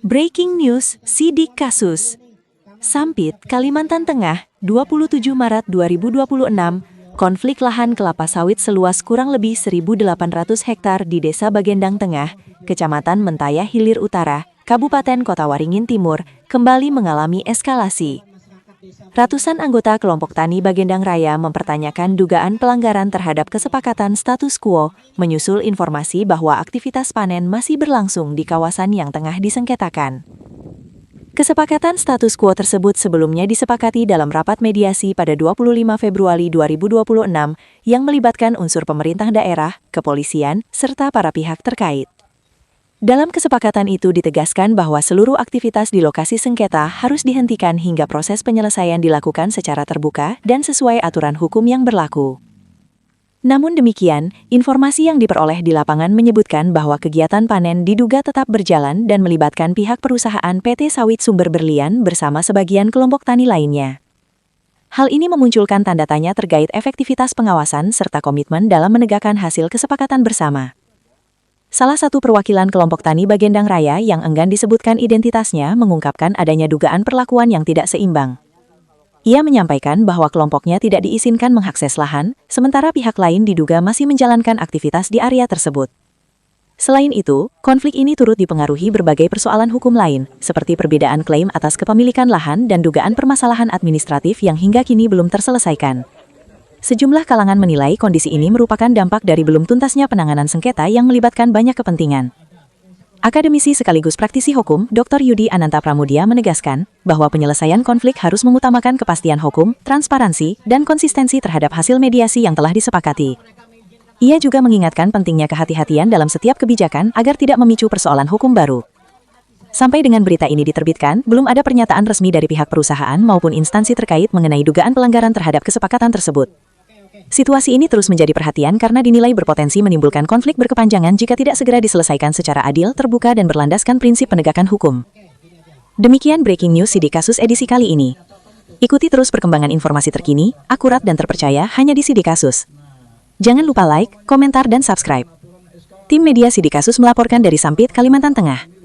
Breaking News, Sidik Kasus. Sampit, Kalimantan Tengah, 27 Maret 2026, konflik lahan kelapa sawit seluas kurang lebih 1.800 hektar di Desa Bagendang Tengah, Kecamatan Mentaya Hilir Utara, Kabupaten Kota Waringin Timur, kembali mengalami eskalasi. Ratusan anggota kelompok tani Bagendang Raya mempertanyakan dugaan pelanggaran terhadap kesepakatan status quo, menyusul informasi bahwa aktivitas panen masih berlangsung di kawasan yang tengah disengketakan. Kesepakatan status quo tersebut sebelumnya disepakati dalam rapat mediasi pada 25 Februari 2026 yang melibatkan unsur pemerintah daerah, kepolisian, serta para pihak terkait. Dalam kesepakatan itu ditegaskan bahwa seluruh aktivitas di lokasi sengketa harus dihentikan hingga proses penyelesaian dilakukan secara terbuka dan sesuai aturan hukum yang berlaku. Namun demikian, informasi yang diperoleh di lapangan menyebutkan bahwa kegiatan panen diduga tetap berjalan dan melibatkan pihak perusahaan PT Sawit Sumber Berlian bersama sebagian kelompok tani lainnya. Hal ini memunculkan tanda tanya terkait efektivitas pengawasan serta komitmen dalam menegakkan hasil kesepakatan bersama. Salah satu perwakilan kelompok tani Bagendang Raya yang enggan disebutkan identitasnya mengungkapkan adanya dugaan perlakuan yang tidak seimbang. Ia menyampaikan bahwa kelompoknya tidak diizinkan mengakses lahan, sementara pihak lain diduga masih menjalankan aktivitas di area tersebut. Selain itu, konflik ini turut dipengaruhi berbagai persoalan hukum lain, seperti perbedaan klaim atas kepemilikan lahan dan dugaan permasalahan administratif yang hingga kini belum terselesaikan. Sejumlah kalangan menilai kondisi ini merupakan dampak dari belum tuntasnya penanganan sengketa yang melibatkan banyak kepentingan. Akademisi sekaligus praktisi hukum, Dr. Yudi Ananta Pramudia menegaskan bahwa penyelesaian konflik harus mengutamakan kepastian hukum, transparansi, dan konsistensi terhadap hasil mediasi yang telah disepakati. Ia juga mengingatkan pentingnya kehati-hatian dalam setiap kebijakan agar tidak memicu persoalan hukum baru. Sampai dengan berita ini diterbitkan, belum ada pernyataan resmi dari pihak perusahaan maupun instansi terkait mengenai dugaan pelanggaran terhadap kesepakatan tersebut. Situasi ini terus menjadi perhatian karena dinilai berpotensi menimbulkan konflik berkepanjangan jika tidak segera diselesaikan secara adil, terbuka, dan berlandaskan prinsip penegakan hukum. Demikian Breaking News Sidik Kasus edisi kali ini. Ikuti terus perkembangan informasi terkini, akurat dan terpercaya hanya di Sidik Kasus. Jangan lupa like, komentar, dan subscribe. Tim media Sidik Kasus melaporkan dari Sampit, Kalimantan Tengah.